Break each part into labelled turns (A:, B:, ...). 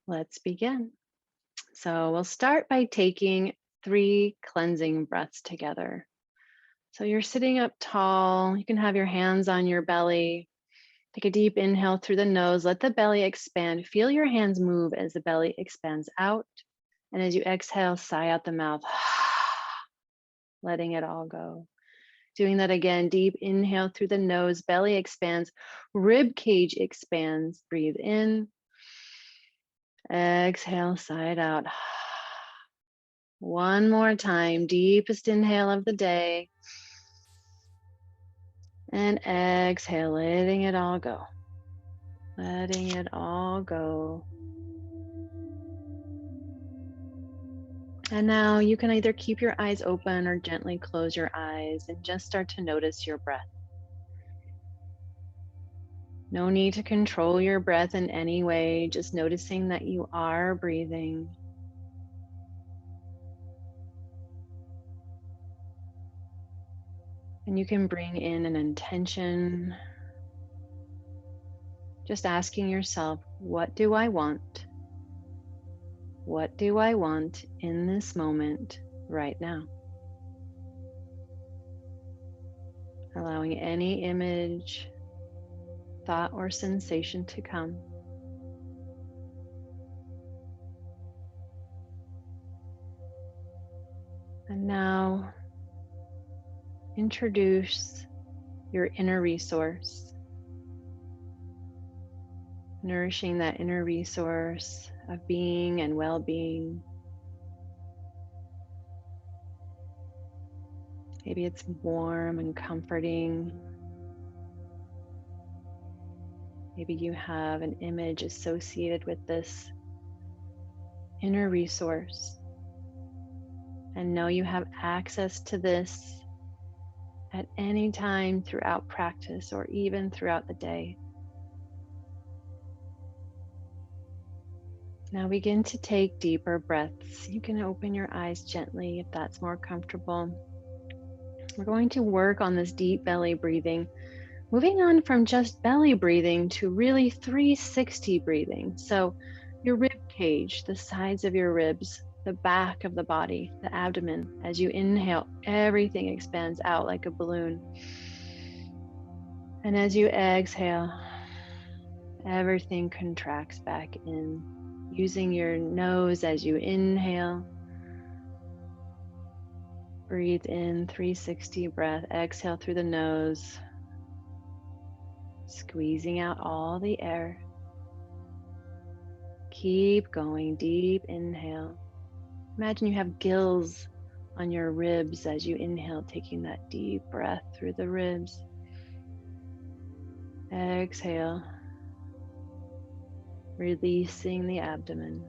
A: Let's begin. So we'll start by taking 3 cleansing breaths together. So you're sitting up tall. You can have your hands on your belly. Take a deep inhale through the nose. Let the belly expand. Feel your hands move as the belly expands out. And as you exhale, sigh out the mouth, letting it all go. Doing that again. Deep inhale through the nose. Belly expands. Rib cage expands. Breathe in. Exhale, sigh it out. One more time, deepest inhale of the day. And exhale, letting it all go. Letting it all go. And now you can either keep your eyes open or gently close your eyes and just start to notice your breath. No need to control your breath in any way, just noticing that you are breathing. And you can bring in an intention, just asking yourself, what do I want? What do I want in this moment right now? Allowing any image, thought, or sensation to come. And now introduce your inner resource, nourishing that inner resource of being and well-being. Maybe it's warm and comforting. Maybe you have an image associated with this inner resource and know you have access to this at any time throughout practice or even throughout the day. Now begin to take deeper breaths. You can open your eyes gently if that's more comfortable. We're going to work on this deep belly breathing, moving on from just belly breathing to really 360 breathing. So your rib cage, the sides of your ribs, the back of the body, the abdomen. As you inhale, everything expands out like a balloon. And as you exhale, everything contracts back in. Using your nose as you inhale. Breathe in, 360 breath. Exhale through the nose. Squeezing out all the air. Keep going, deep inhale. Imagine you have gills on your ribs as you inhale, taking that deep breath through the ribs. Exhale, releasing the abdomen.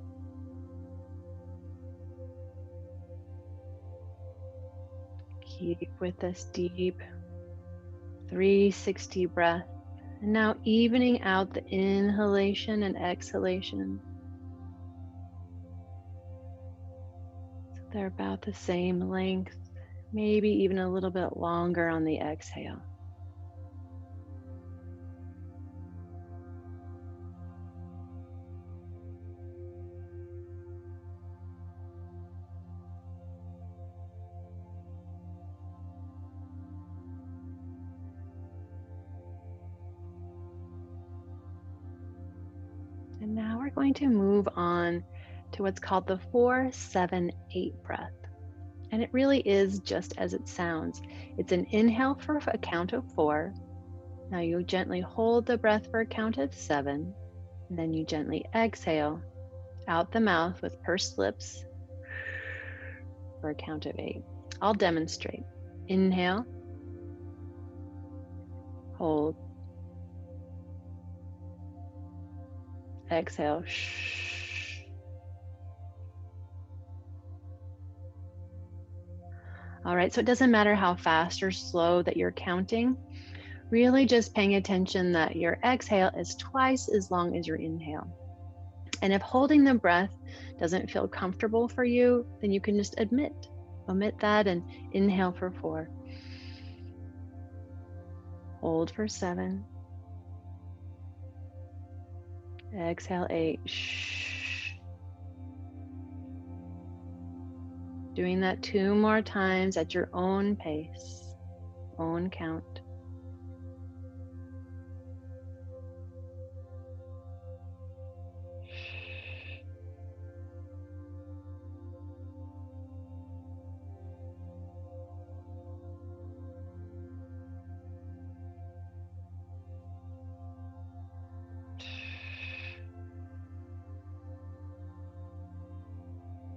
A: Keep with this deep 360 breath. And now evening out the inhalation and exhalation. So they're about the same length, maybe even a little bit longer on the exhale. And now we're going to move on to what's called the 4-7-8 breath. And it really is just as it sounds. It's an inhale for a count of 4. Now you gently hold the breath for a count of 7. And then you gently exhale out the mouth with pursed lips for a count of 8. I'll demonstrate. Inhale, hold, exhale. All right, so it doesn't matter how fast or slow that you're counting, really just paying attention that your exhale is twice as long as your inhale. And if holding the breath doesn't feel comfortable for you, then you can just omit that and inhale for 4. Hold for 7. Exhale 8. Doing that 2 more times at your own pace, own count.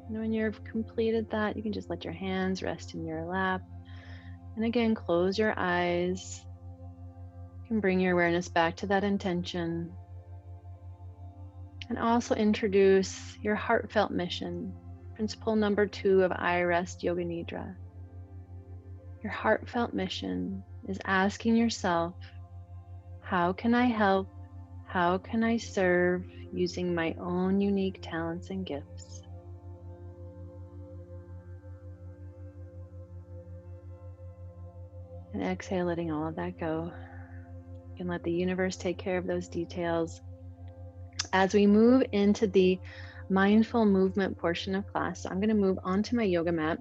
A: And when you've completed that, you can just let your hands rest in your lap. And again, close your eyes. You can bring your awareness back to that intention. And also introduce your heartfelt mission, principle number 2 of I Rest Yoga Nidra. Your heartfelt mission is asking yourself, how can I help? How can I serve using my own unique talents and gifts? And exhale, letting all of that go. You can let the universe take care of those details. As we move into the mindful movement portion of class, so I'm going to move onto my yoga mat.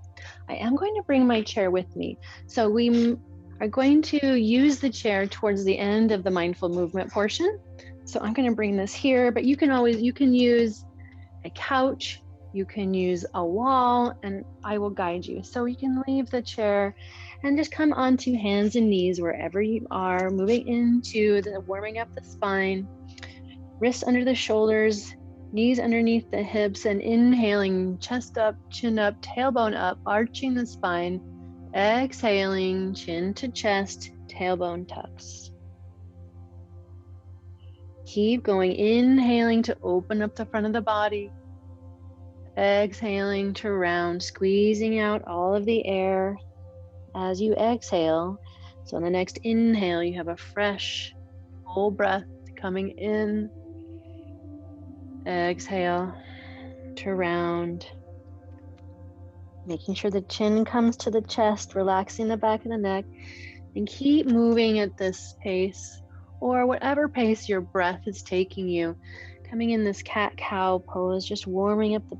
A: I am going to bring my chair with me. So we are going to use the chair towards the end of the mindful movement portion. So I'm going to bring this here, but you can use a couch, you can use a wall, and I will guide you. So you can leave the chair and just come onto hands and knees wherever you are, moving into the warming up the spine, wrists under the shoulders, knees underneath the hips, and inhaling, chest up, chin up, tailbone up, arching the spine. Exhaling, chin to chest, tailbone tucks. Keep going, inhaling to open up the front of the body. Exhaling to round, squeezing out all of the air as you exhale. So on the next inhale, you have a fresh, full breath coming in. Exhale to round. Making sure the chin comes to the chest, relaxing the back of the neck, and keep moving at this pace or whatever pace your breath is taking you. Coming in this cat-cow pose, just warming up the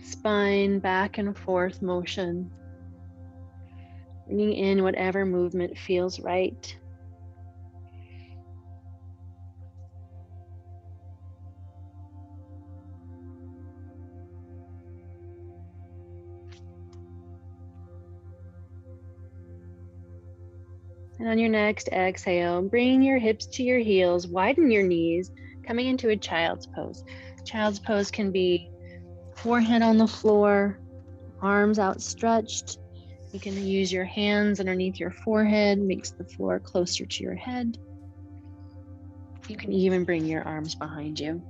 A: spine, back and forth motion. Bringing in whatever movement feels right. And on your next exhale, bring your hips to your heels, widen your knees, coming into a child's pose. Child's pose can be forehead on the floor, arms outstretched. You can use your hands underneath your forehead, makes the floor closer to your head. You can even bring your arms behind you.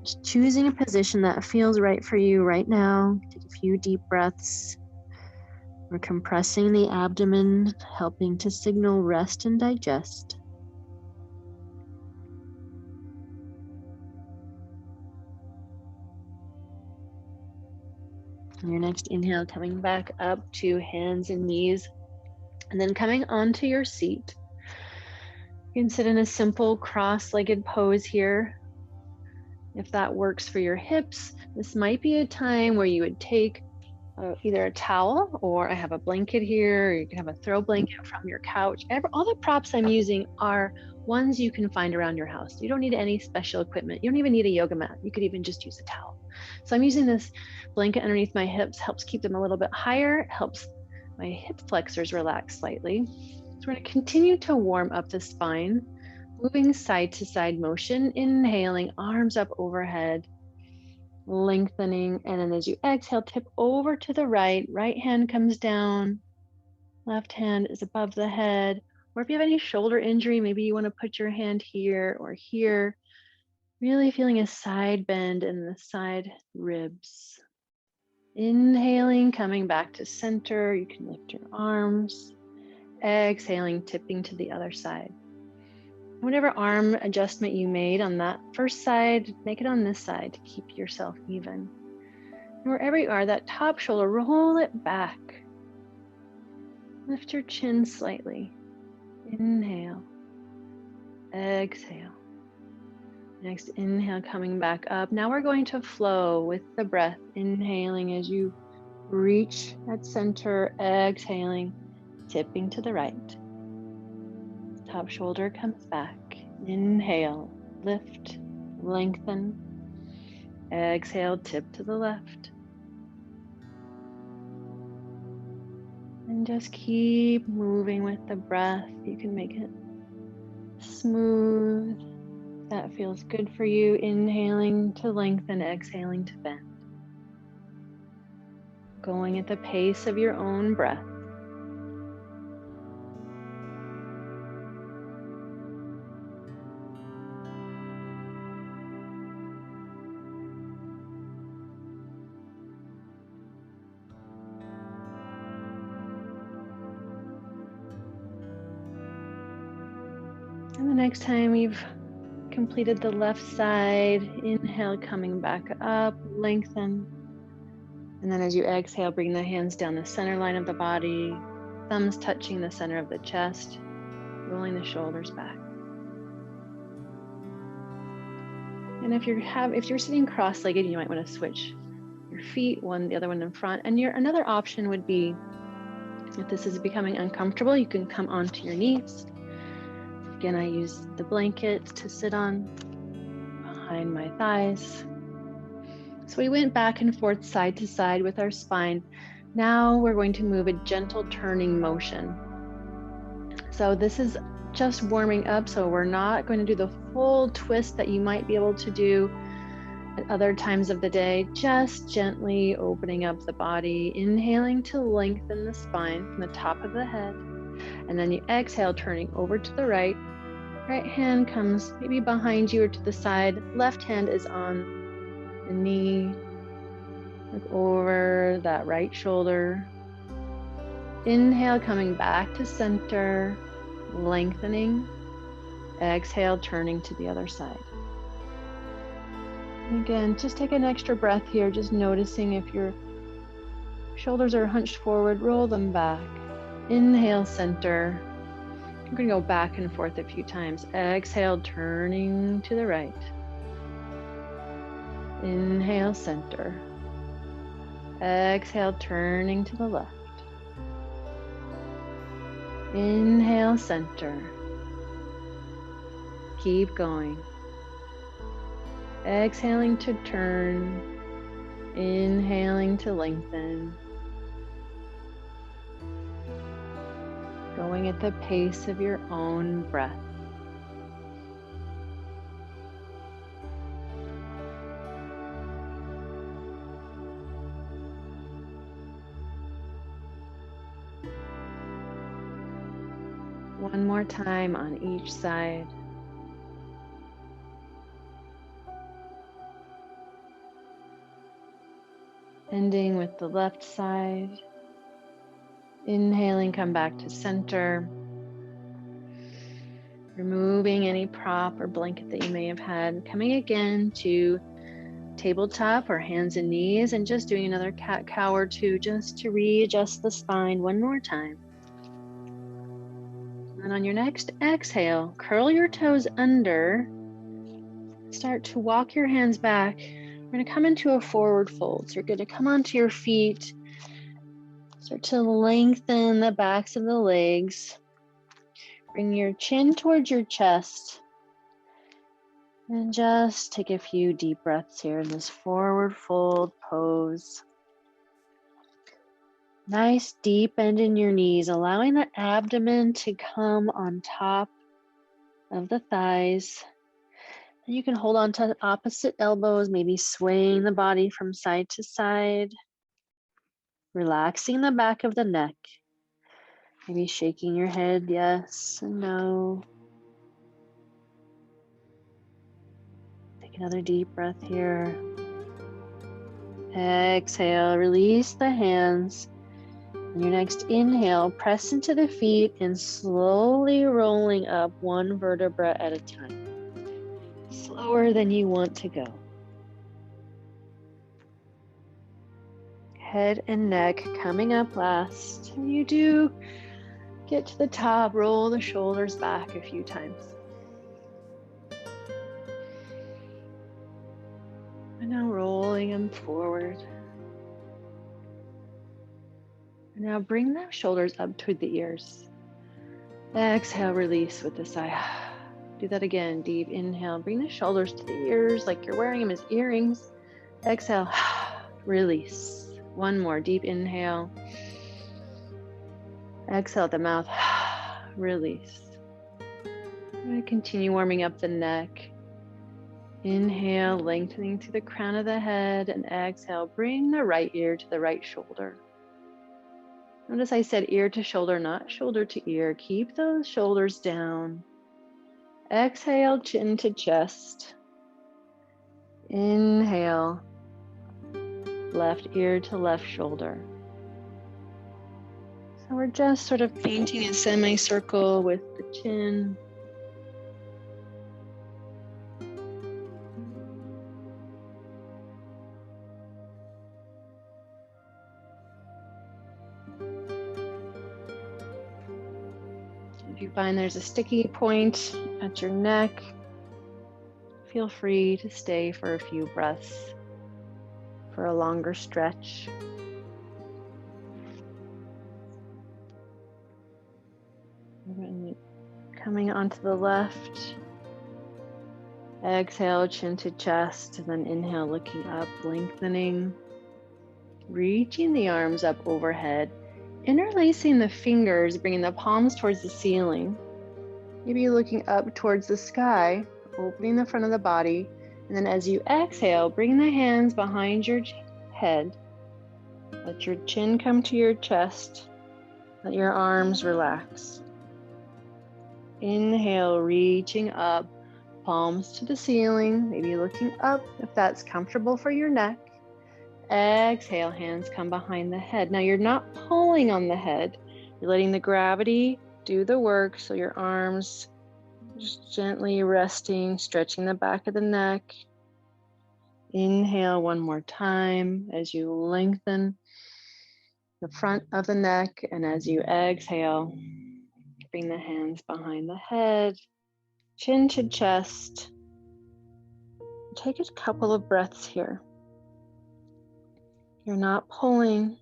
A: Just choosing a position that feels right for you right now. Take a few deep breaths. We're compressing the abdomen, helping to signal rest and digest. And your next inhale, coming back up to hands and knees, and then coming onto your seat. You can sit in a simple cross-legged pose here. If that works for your hips, this might be a time where you would take either a towel, or I have a blanket here, or you can have a throw blanket from your couch. All the props I'm using are ones you can find around your house. You don't need any special equipment. You don't even need a yoga mat. You could even just use a towel. So I'm using this blanket underneath my hips, helps keep them a little bit higher, helps my hip flexors relax slightly. So we're going to continue to warm up the spine, moving side to side motion, inhaling, arms up overhead, lengthening, and then as you exhale, tip over to the right. Right hand comes down, left hand is above the head. Or if you have any shoulder injury, maybe you want to put your hand here or here. Really feeling a side bend in the side ribs. Inhaling, coming back to center. You can lift your arms. Exhaling, tipping to the other side. Whatever arm adjustment you made on that first side, make it on this side to keep yourself even. And wherever you are, that top shoulder, roll it back. Lift your chin slightly. Inhale. Exhale. Next inhale, coming back up. Now we're going to flow with the breath. Inhaling as you reach at center, exhaling, tipping to the right. Top shoulder comes back. Inhale, lift, lengthen. Exhale, tip to the left. And just keep moving with the breath. You can make it smooth. That feels good for you. Inhaling to lengthen, exhaling to bend. Going at the pace of your own breath. And the next time you've completed the left side, inhale, coming back up, lengthen. And then as you exhale, bring the hands down the center line of the body, thumbs touching the center of the chest, rolling the shoulders back. And if you're sitting cross-legged, you might want to switch your feet, the other one in front. And another option would be, if this is becoming uncomfortable, you can come onto your knees. Again, I use the blanket to sit on behind my thighs. So we went back and forth, side to side with our spine. Now we're going to move a gentle turning motion. So this is just warming up, so we're not going to do the full twist that you might be able to do at other times of the day. Just gently opening up the body, inhaling to lengthen the spine from the top of the head. And then you exhale, turning over to the right. Right hand comes maybe behind you or to the side. Left hand is on the knee. Look over that right shoulder. Inhale, coming back to center, lengthening. Exhale, turning to the other side. And again, just take an extra breath here, just noticing if your shoulders are hunched forward, roll them back. Inhale, center. You're going to go back and forth a few times. Exhale, turning to the right. Inhale, center. Exhale, turning to the left. Inhale, center. Keep going. Exhaling to turn. Inhaling to lengthen. Going at the pace of your own breath. One more time on each side. Ending with the left side. Inhaling, come back to center. Removing any prop or blanket that you may have had. Coming again to tabletop or hands and knees, and just doing another cat-cow or two just to readjust the spine one more time. And on your next exhale, curl your toes under. Start to walk your hands back. You're going to come into a forward fold. So you're going to come onto your feet. Start to lengthen the backs of the legs. Bring your chin towards your chest. And just take a few deep breaths here in this forward fold pose. Nice deep bend in your knees, allowing the abdomen to come on top of the thighs. And you can hold on to opposite elbows, maybe swaying the body from side to side. Relaxing the back of the neck. Maybe shaking your head yes and no. Take another deep breath here. Exhale, release the hands. On your next inhale, press into the feet and slowly rolling up one vertebra at a time. Slower than you want to go. Head and neck coming up last. When you do get to the top, roll the shoulders back a few times. And now rolling them forward. Now bring the shoulders up toward the ears. Exhale, release with a sigh. Do that again. Deep inhale. Bring the shoulders to the ears like you're wearing them as earrings. Exhale, release. One more. Deep inhale. Exhale at the mouth. Release. I'm going to continue warming up the neck. Inhale, lengthening to the crown of the head, and exhale, bring the right ear to the right shoulder. Notice I said ear to shoulder, not shoulder to ear. Keep those shoulders down. Exhale, chin to chest. Inhale, left ear to left shoulder. So we're just sort of painting a semicircle with the chin. If you find there's a sticky point at your neck, feel free to stay for a few breaths for a longer stretch. Coming onto the left, exhale, chin to chest, and then inhale, looking up, lengthening, reaching the arms up overhead, interlacing the fingers, bringing the palms towards the ceiling, maybe looking up towards the sky, opening the front of the body, and then as you exhale, bring the hands behind your head, let your chin come to your chest, let your arms relax. Inhale, reaching up, palms to the ceiling, maybe looking up if that's comfortable for your neck. Exhale, hands come behind the head. Now you're not pulling on the head. You're letting the gravity do the work. So your arms just gently resting, stretching the back of the neck. Inhale one more time as you lengthen the front of the neck. And as you exhale, bring the hands behind the head, chin to chest. Take a couple of breaths here. You're not pulling.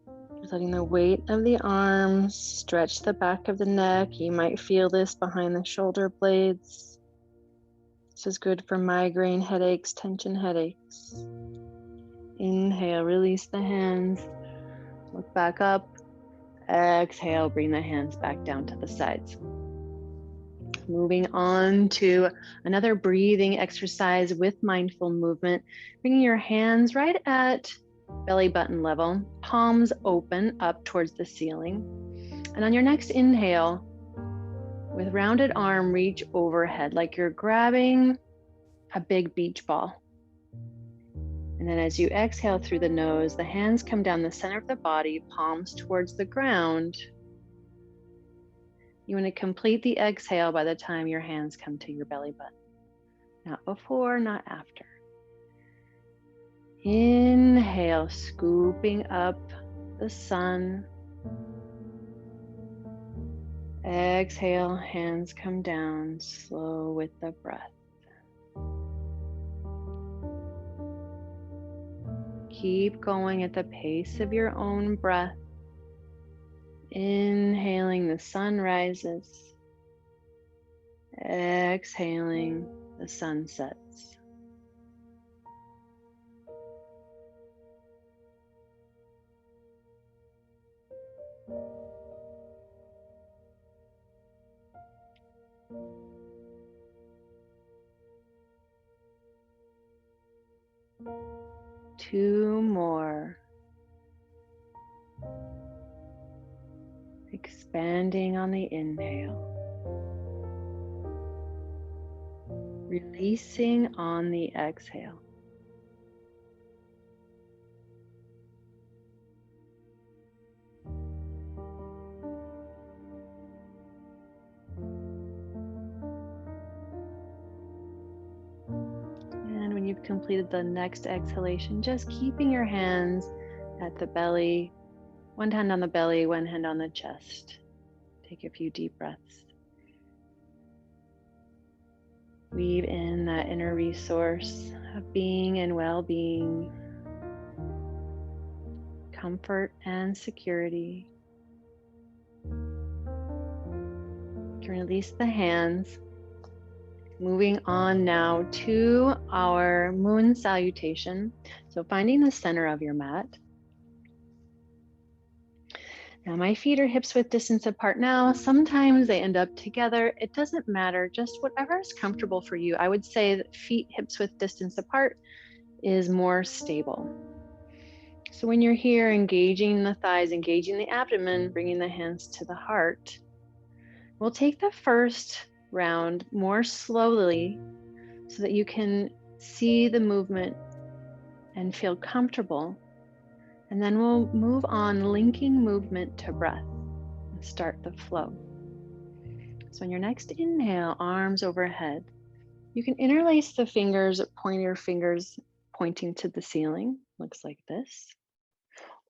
A: You're letting the weight of the arms stretch the back of the neck. You might feel this behind the shoulder blades. This is good for migraine headaches, tension headaches. Inhale, release the hands. Look back up. Exhale, bring the hands back down to the sides. Moving on to another breathing exercise with mindful movement. Bringing your hands right at belly button level, palms open up towards the ceiling. And on your next inhale, with rounded arm, reach overhead like you're grabbing a big beach ball. And then as you exhale through the nose, the hands come down the center of the body, palms towards the ground. You want to complete the exhale by the time your hands come to your belly button. Not before, not after. Inhale, scooping up the sun. Exhale, hands come down, slow with the breath. Keep going at the pace of your own breath. Inhaling, the sun rises. Exhaling, the sun sets. Two more. Expanding on the inhale. Releasing on the exhale. And when you've completed the next exhalation, just keeping your hands at the belly, one hand on the belly, one hand on the chest. Take a few deep breaths. Weave in that inner resource of being and well-being. comfort and security. You can release the hands. Moving on now to our moon salutation. So finding the center of your mat. Now my feet are hips width distance apart now. Sometimes they end up together. It doesn't matter, just whatever is comfortable for you. I would say that feet hips width distance apart is more stable. So when you're here, engaging the thighs, engaging the abdomen, bringing the hands to the heart, we'll take the first round more slowly so that you can see the movement and feel comfortable. And then we'll move on, linking movement to breath and start the flow. So on your next inhale, arms overhead, you can interlace the fingers, point your fingers pointing to the ceiling, looks like this.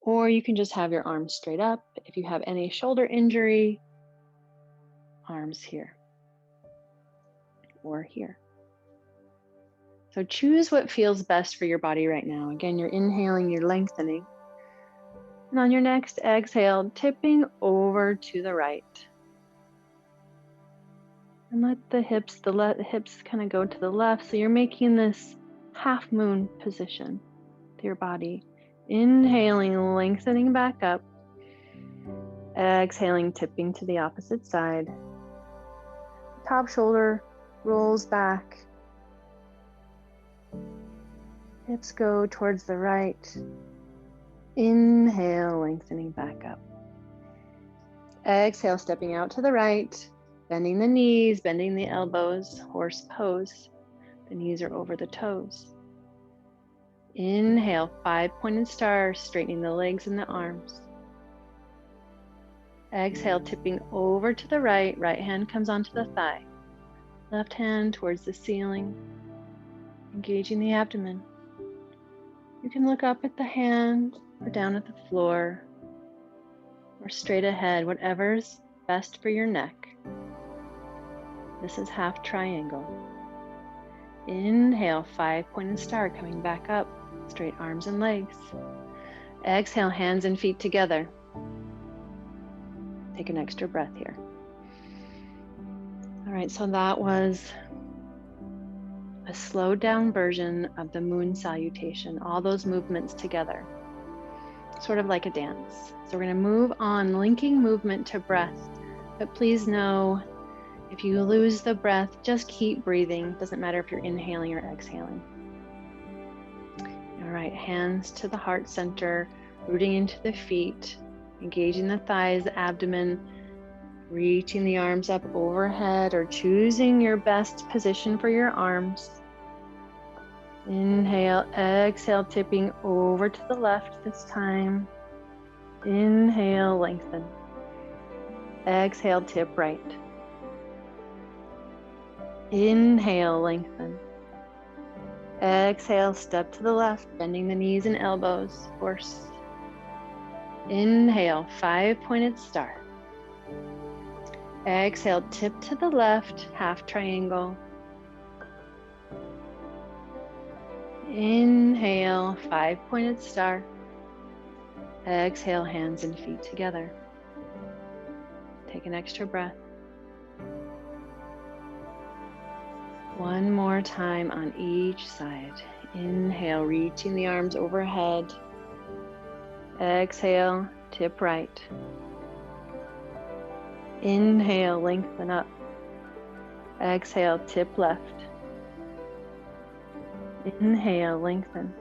A: Or you can just have your arms straight up. If you have any shoulder injury, arms here or here. So choose what feels best for your body right now. Again, you're inhaling, you're lengthening. And on your next exhale, tipping over to the right. And let the hips kind of go to the left. So you're making this half moon position to your body. Inhaling, lengthening back up. Exhaling, tipping to the opposite side. Top shoulder rolls back. Hips go towards the right. Inhale, lengthening back up. Exhale, stepping out to the right, bending the knees, bending the elbows, horse pose. The knees are over the toes. Inhale, 5-pointed star, straightening the legs and the arms. Exhale, tipping over to the right, right hand comes onto the thigh. Left hand towards the ceiling, engaging the abdomen. You can look up at the hand or down at the floor or straight ahead, whatever's best for your neck. This is half triangle. Inhale, 5-pointed star, coming back up, straight arms and legs. Exhale, hands and feet together. Take an extra breath here. All right, so that was a slowed down version of the moon salutation, all those movements together, sort of like a dance. So we're going to move on, linking movement to breath, but please know if you lose the breath, just keep breathing. Doesn't matter if you're inhaling or exhaling. All right, hands to the heart center, rooting into the feet, engaging the thighs, the abdomen, reaching the arms up overhead or choosing your best position for your arms. Inhale, exhale, tipping over to the left this time. Inhale, lengthen. Exhale, tip right. Inhale, lengthen. Exhale, step to the left, bending the knees and elbows, horse. Inhale, 5-pointed star. Exhale, tip to the left, half triangle. Inhale, 5-pointed star. Exhale, hands and feet together. Take an extra breath. One more time on each side. Inhale, reaching the arms overhead. Exhale, tip right. Inhale, lengthen up. Exhale, tip left. Inhale, lengthen.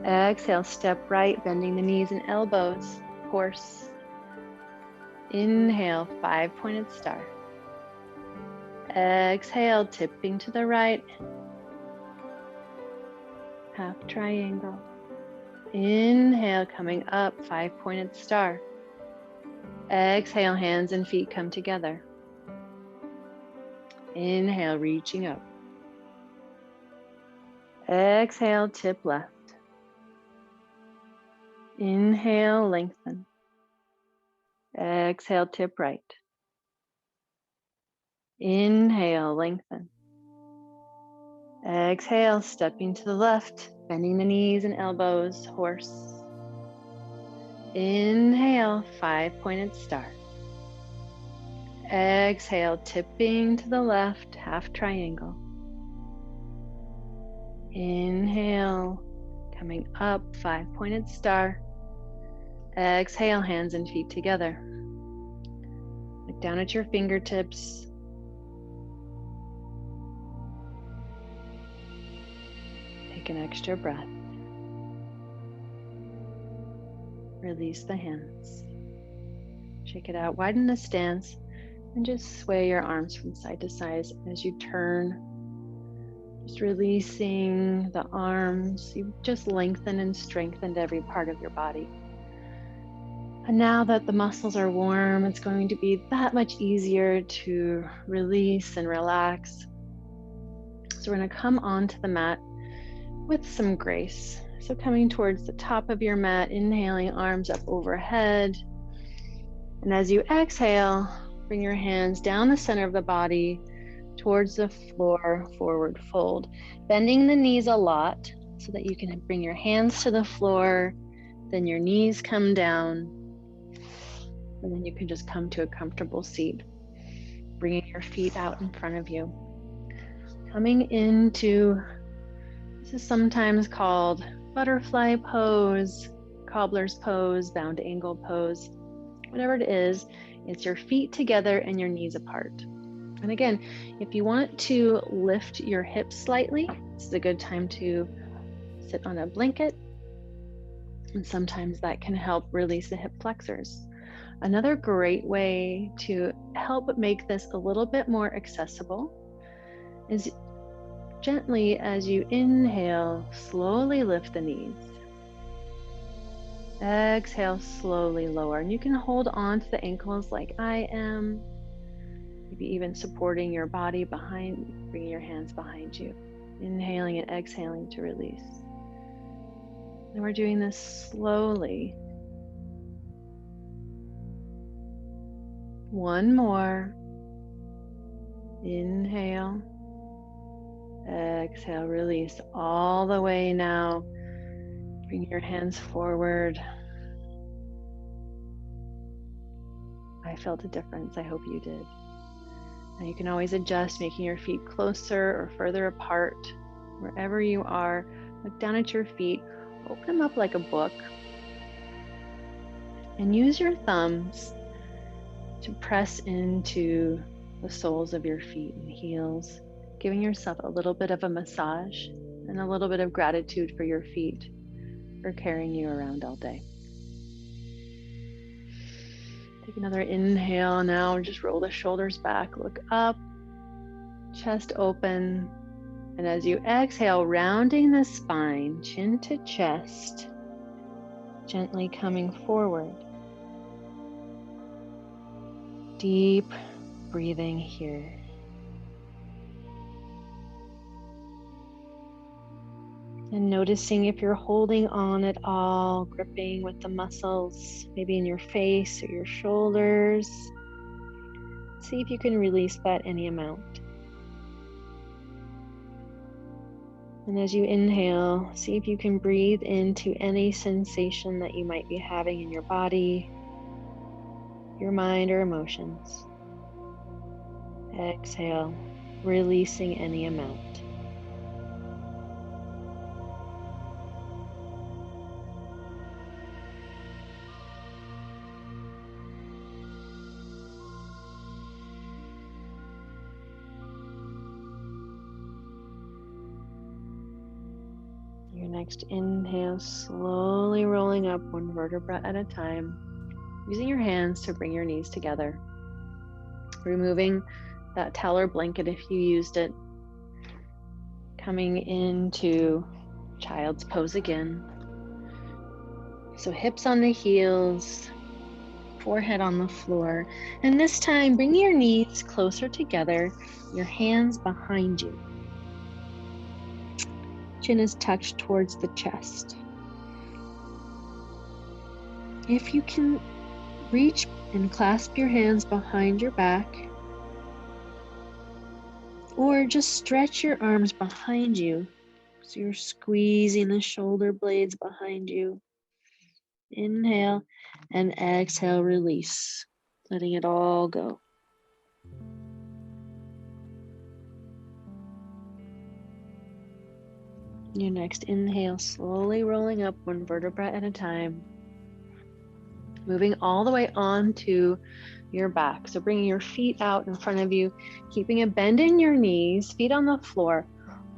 A: Exhale, step right, bending the knees and elbows, horse. Inhale, 5-pointed star. Exhale, tipping to the right, half triangle. Inhale, coming up, 5-pointed star. Exhale, hands and feet come together. Inhale, reaching up. Exhale, tip left. Inhale, lengthen. Exhale, tip right. Inhale, lengthen. Exhale, stepping to the left, bending the knees and elbows, horse. Inhale, 5-pointed star. Exhale, tipping to the left, half triangle. Inhale, coming up, 5-pointed star. Exhale, hands and feet together. Look down at your fingertips. Take an extra breath. Release the hands. Shake it out, widen the stance, and just sway your arms from side to side as you turn. Just releasing the arms. You've just lengthened and strengthened every part of your body. And now that the muscles are warm, it's going to be that much easier to release and relax. So we're going to come onto the mat with some grace. So coming towards the top of your mat, inhaling, arms up overhead. And as you exhale, bring your hands down the center of the body towards the floor, forward fold. Bending the knees a lot so that you can bring your hands to the floor, then your knees come down, and then you can just come to a comfortable seat, bringing your feet out in front of you. Coming into, this is sometimes called butterfly pose, cobbler's pose, bound angle pose. Whatever it is, it's your feet together and your knees apart. And again, if you want to lift your hips slightly, this is a good time to sit on a blanket. And sometimes that can help release the hip flexors. Another great way to help make this a little bit more accessible is gently, as you inhale, slowly lift the knees. Exhale, slowly lower. And you can hold on to the ankles like I am. Maybe even supporting your body behind, bringing your hands behind you. Inhaling and exhaling to release. And we're doing this slowly. One more. Inhale. Exhale, release all the way now. Bring your hands forward. I felt a difference. I hope you did. Now you can always adjust, making your feet closer or further apart. Wherever you are, look down at your feet, open them up like a book, and use your thumbs to press into the soles of your feet and heels, giving yourself a little bit of a massage and a little bit of gratitude for your feet for carrying you around all day. Take another inhale now, just roll the shoulders back, look up, chest open. And as you exhale, rounding the spine, chin to chest, gently coming forward. Deep breathing here. And noticing if you're holding on at all, gripping with the muscles, maybe in your face or your shoulders. See if you can release that any amount. And as you inhale, see if you can breathe into any sensation that you might be having in your body, your mind, or emotions. Exhale, releasing any amount. Your next inhale, slowly rolling up one vertebra at a time, using your hands to bring your knees together. Removing that towel or blanket if you used it. Coming into child's pose again. So hips on the heels, forehead on the floor. And this time, bring your knees closer together, your hands behind you. Chin is tucked towards the chest. If you can reach and clasp your hands behind your back, or just stretch your arms behind you so you're squeezing the shoulder blades behind you.
B: Inhale and exhale, release, letting it all go. Your next inhale, slowly rolling up one vertebra at a time, moving all the way onto your back. So bringing your feet out in front of you, keeping a bend in your knees, feet on the floor,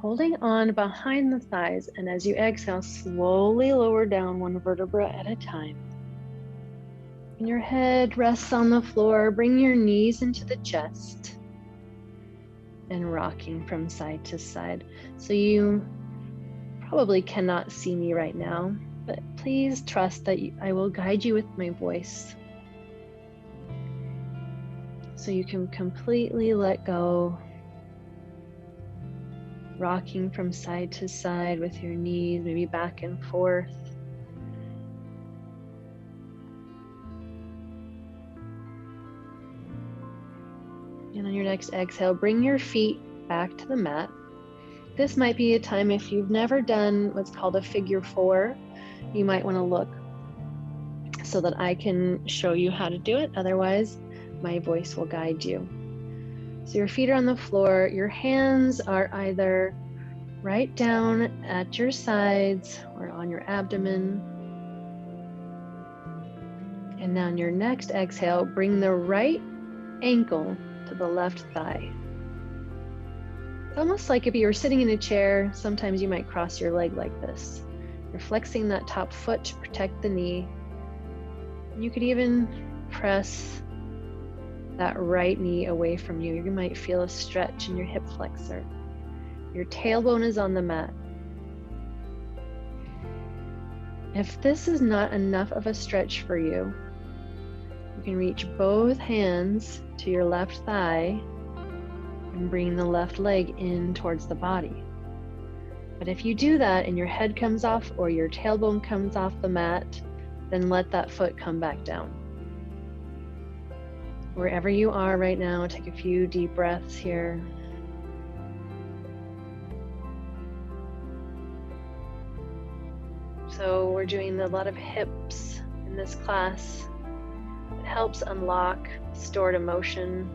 B: holding on behind the thighs. And as you exhale, slowly lower down one vertebra at a time. And your head rests on the floor. Bring your knees into the chest and rocking from side to side. So you probably cannot see me right now, but please trust that I will guide you with my voice. So you can completely let go, rocking from side to side with your knees, maybe back and forth. And on your next exhale, bring your feet back to the mat. This might be a time, if you've never done what's called a figure 4, you might want to look so that I can show you how to do it. Otherwise, my voice will guide you. So your feet are on the floor. Your hands are either right down at your sides or on your abdomen. And now on your next exhale, bring the right ankle to the left thigh. It's almost like if you were sitting in a chair, sometimes you might cross your leg like this. You're flexing that top foot to protect the knee. You could even press that right knee away from you. You might feel a stretch in your hip flexor. Your tailbone is on the mat. If this is not enough of a stretch for you, you can reach both hands to your left thigh and bring the left leg in towards the body. But if you do that and your head comes off or your tailbone comes off the mat, then let that foot come back down. Wherever you are right now, take a few deep breaths here. So we're doing a lot of hips in this class. It helps unlock stored emotion.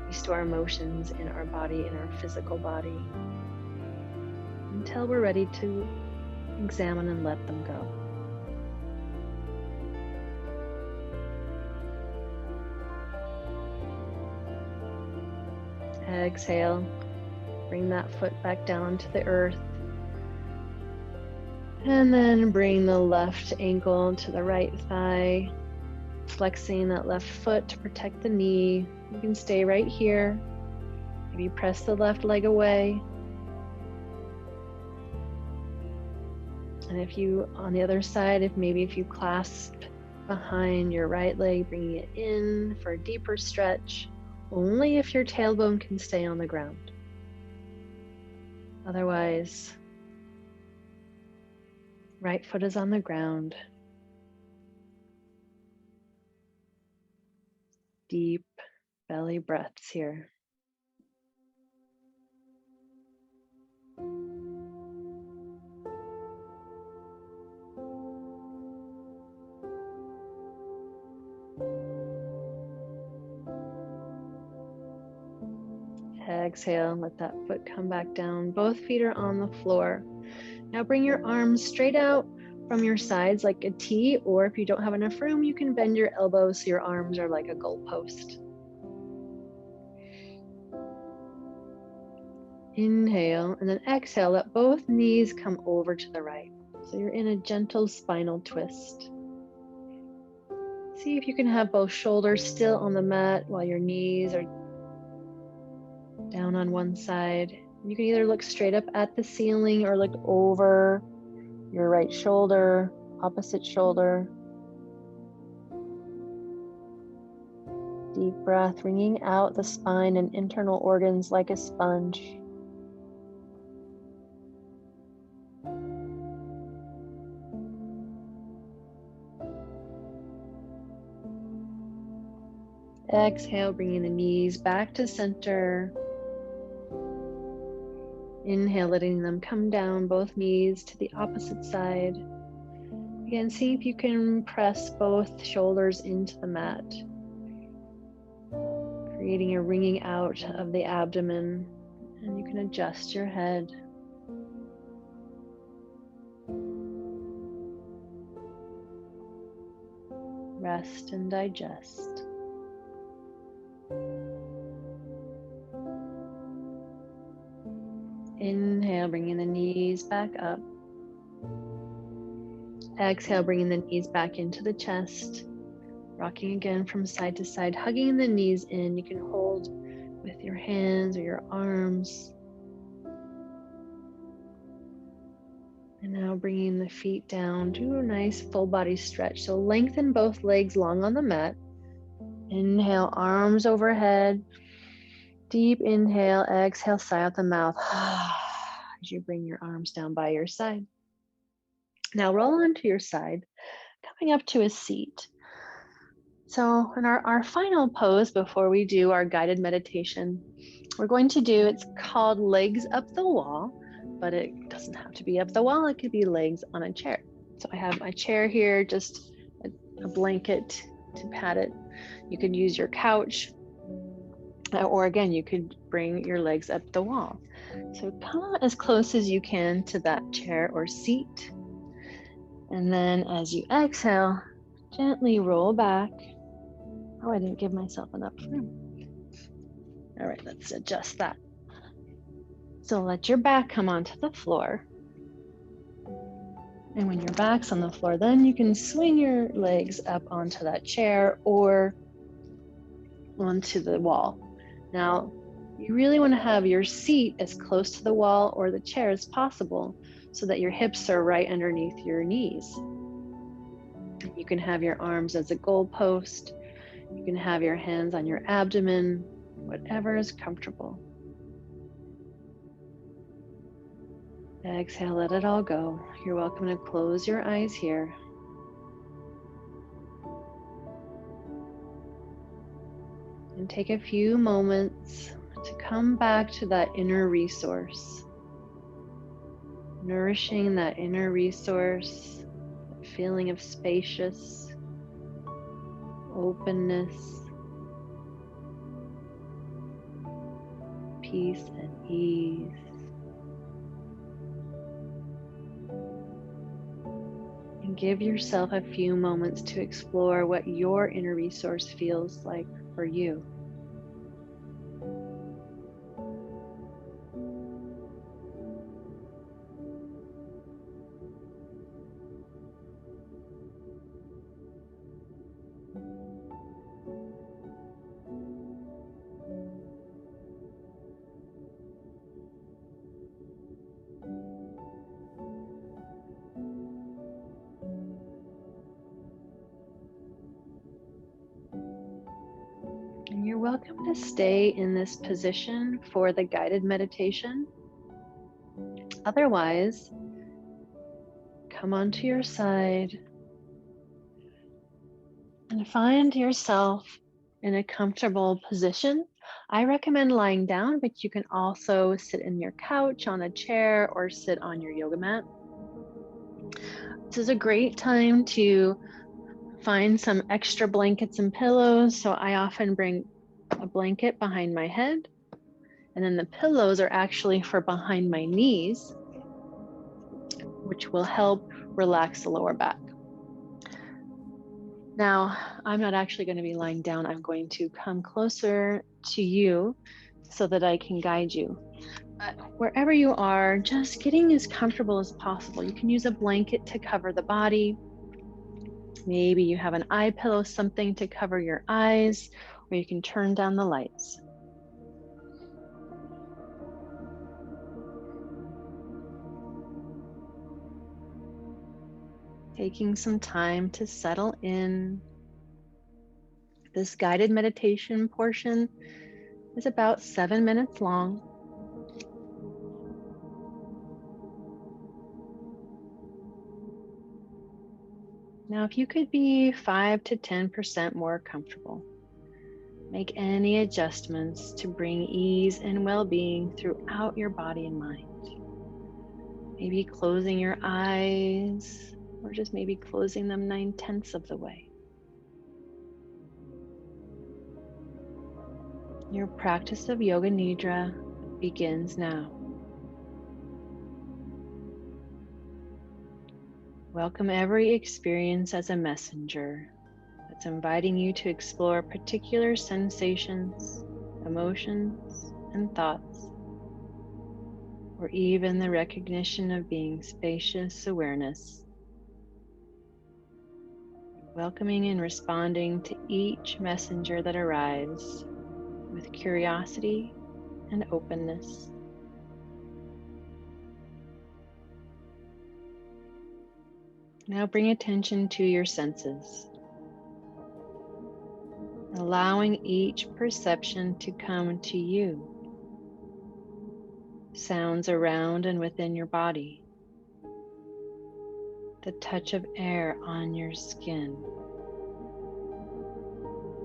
B: We store emotions in our body, in our physical body, until we're ready to examine and let them go. Exhale, bring that foot back down to the earth. And then bring the left ankle to the right thigh, flexing that left foot to protect the knee. You can stay right here. Maybe press the left leg away. And if you, on the other side, if you clasp behind your right leg, bringing it in for a deeper stretch, only if your tailbone can stay on the ground. Otherwise, right foot is on the ground. Deep belly breaths here. Exhale, let that foot come back down. Both feet are on the floor. Now bring your arms straight out from your sides like a T, or if you don't have enough room, you can bend your elbows so your arms are like a goalpost. Inhale, and then exhale, let both knees come over to the right. So you're in a gentle spinal twist. See if you can have both shoulders still on the mat while your knees are down on one side. You can either look straight up at the ceiling or look over your right shoulder, opposite shoulder. Deep breath, wringing out the spine and internal organs like a sponge. Exhale, bringing the knees back to center. Inhale, letting them come down, both knees to the opposite side.
A: Again, see if you can press both shoulders into the mat, creating a ringing out of the abdomen, and you can adjust your head. Rest and digest. Inhale, bringing the knees back up. Exhale, bringing the knees back into the chest. Rocking again from side to side, hugging the knees in. You can hold with your hands or your arms. And now bringing the feet down, do a nice full body stretch. So lengthen both legs long on the mat. Inhale, arms overhead. Deep inhale, exhale, sigh out the mouth. As you bring your arms down by your side. Now roll onto your side, coming up to a seat. So in our final pose before we do our guided meditation, we're going to do, it's called legs up the wall, but it doesn't have to be up the wall. It could be legs on a chair. So I have my chair here, just a blanket to pad it. You could use your couch, or again, you could bring your legs up the wall. So come as close as you can to that chair or seat. And then as you exhale, gently roll back. Oh, I didn't give myself enough room. All right, let's adjust that. So let your back come onto the floor. And when your back's on the floor, then you can swing your legs up onto that chair or onto the wall. Now, you really want to have your seat as close to the wall or the chair as possible so that your hips are right underneath your knees. You can have your arms as a goalpost. You can have your hands on your abdomen, whatever is comfortable. Exhale, let it all go. You're welcome to close your eyes here. And take a few moments to come back to that inner resource. Nourishing that inner resource, that feeling of spacious, openness, peace and ease. And give yourself a few moments to explore what your inner resource feels like for you. And you're welcome to stay in this position for the guided meditation. Otherwise, come onto your side and find yourself in a comfortable position. I recommend lying down, but you can also sit in your couch, on a chair, or sit on your yoga mat. This is a great time to find some extra blankets and pillows. So I often bring a blanket behind my head, and then the pillows are actually for behind my knees, which will help relax the lower back. Now, I'm not actually going to be lying down. I'm going to come closer to you so that I can guide you. But wherever you are, just getting as comfortable as possible. You can use a blanket to cover the body. Maybe you have an eye pillow, something to cover your eyes, or you can turn down the lights. Taking some time to settle in. This guided meditation portion is about 7 minutes long. Now, if you could be 5 to 10% more comfortable, make any adjustments to bring ease and well-being throughout your body and mind. Maybe closing your eyes, or just maybe closing them 9/10 of the way. Your practice of Yoga Nidra begins now. Welcome every experience as a messenger that's inviting you to explore particular sensations, emotions, and thoughts, or even the recognition of being spacious awareness. Welcoming and responding to each messenger that arrives with curiosity and openness. Now bring attention to your senses, allowing each perception to come to you. Sounds around and within your body, the touch of air on your skin,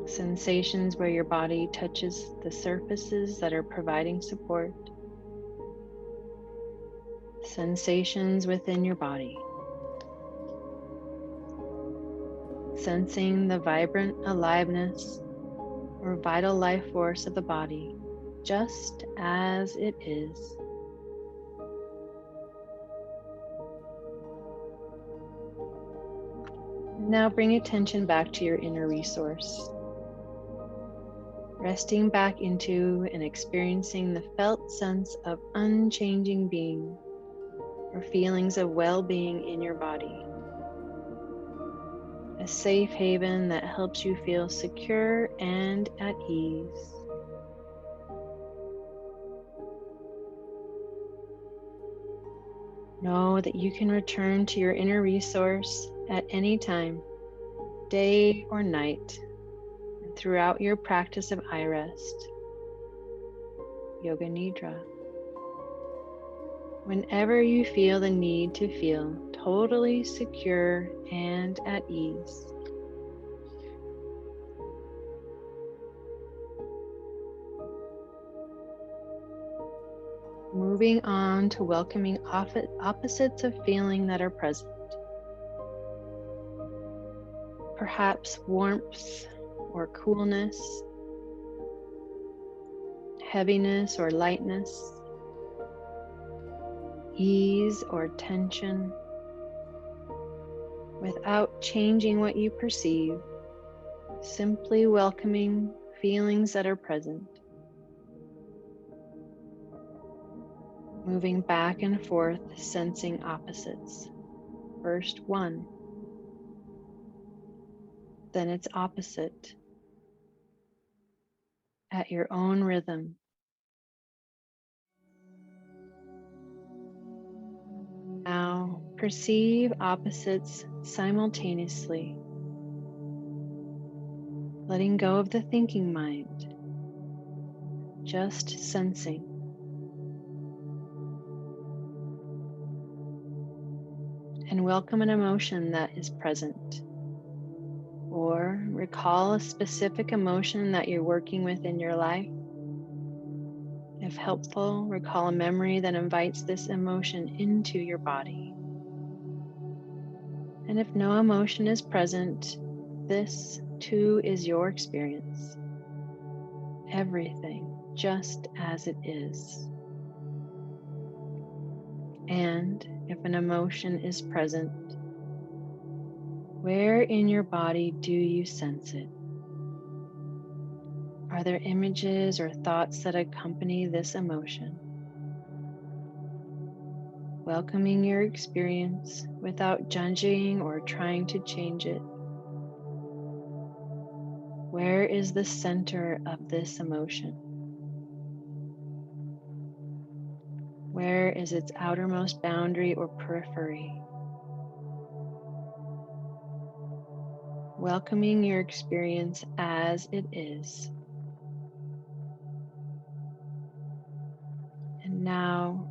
A: sensations where your body touches the surfaces that are providing support, sensations within your body. Sensing the vibrant aliveness or vital life force of the body just as it is. Now bring attention back to your inner resource, resting back into and experiencing the felt sense of unchanging being or feelings of well-being in your body. A safe haven that helps you feel secure and at ease. Know that you can return to your inner resource at any time, day or night, and throughout your practice of iRest, Yoga Nidra. Whenever you feel the need to feel totally secure and at ease. Moving on to welcoming opposites of feeling that are present. Perhaps warmth or coolness, heaviness or lightness, ease or tension. Without changing what you perceive, simply welcoming feelings that are present. Moving back and forth, sensing opposites. First one, then its opposite, at your own rhythm. Now perceive opposites simultaneously, letting go of the thinking mind, just sensing. And welcome an emotion that is present. Or recall a specific emotion that you're working with in your life. If helpful, recall a memory that invites this emotion into your body. And if no emotion is present, this too is your experience. Everything just as it is. And if an emotion is present, where in your body do you sense it? Are there images or thoughts that accompany this emotion? Welcoming your experience without judging or trying to change it. Where is the center of this emotion? Where is its outermost boundary or periphery? Welcoming your experience as it is. And now,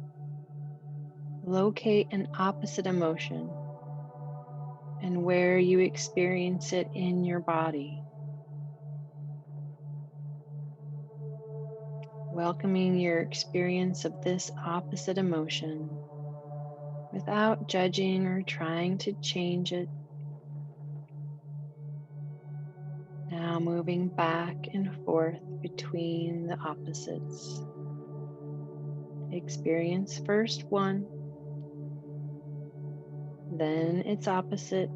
A: locate an opposite emotion and where you experience it in your body. Welcoming your experience of this opposite emotion without judging or trying to change it. Now moving back and forth between the opposites. Experience first one, then its opposite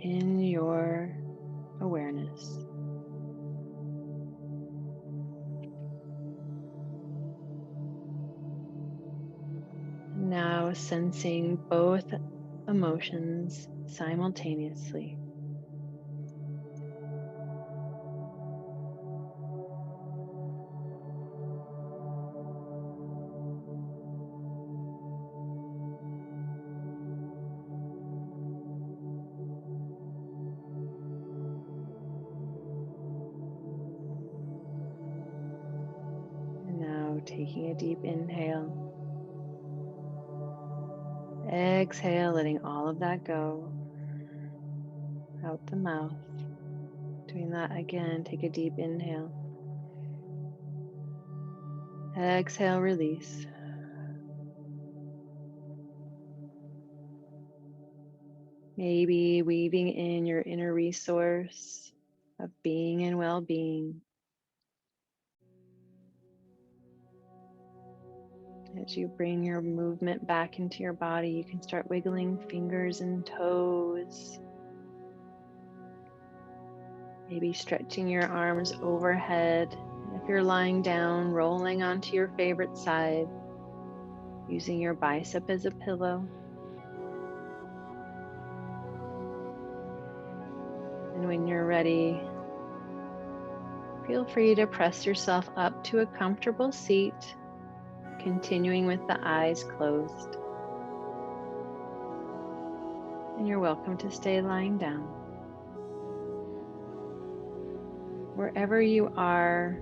A: in your awareness. Now sensing both emotions simultaneously. And now taking a deep inhale. Exhale, letting all of that go out the mouth. Doing that again, take a deep inhale. Exhale, release. Maybe weaving in your inner resource of being and well-being. As you bring your movement back into your body, you can start wiggling fingers and toes. Maybe stretching your arms overhead. If you're lying down, rolling onto your favorite side, using your bicep as a pillow. And when you're ready, feel free to press yourself up to a comfortable seat, continuing with the eyes closed. And you're welcome to stay lying down. Wherever you are,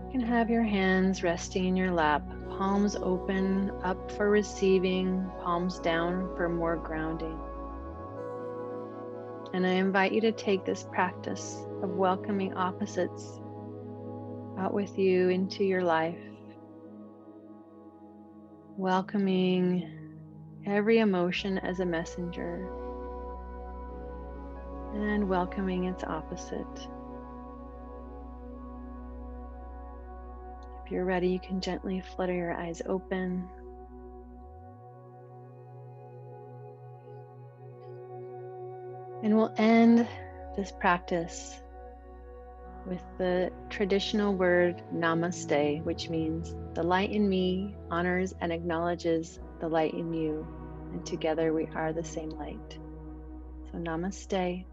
A: you can have your hands resting in your lap, palms open up for receiving, palms down for more grounding. And I invite you to take this practice of welcoming opposites out with you into your life, welcoming every emotion as a messenger and welcoming its opposite. If you're ready, you can gently flutter your eyes open. And we'll end this practice with the traditional word namaste, which means the light in me honors and acknowledges the light in you, and together we are the same light. So namaste.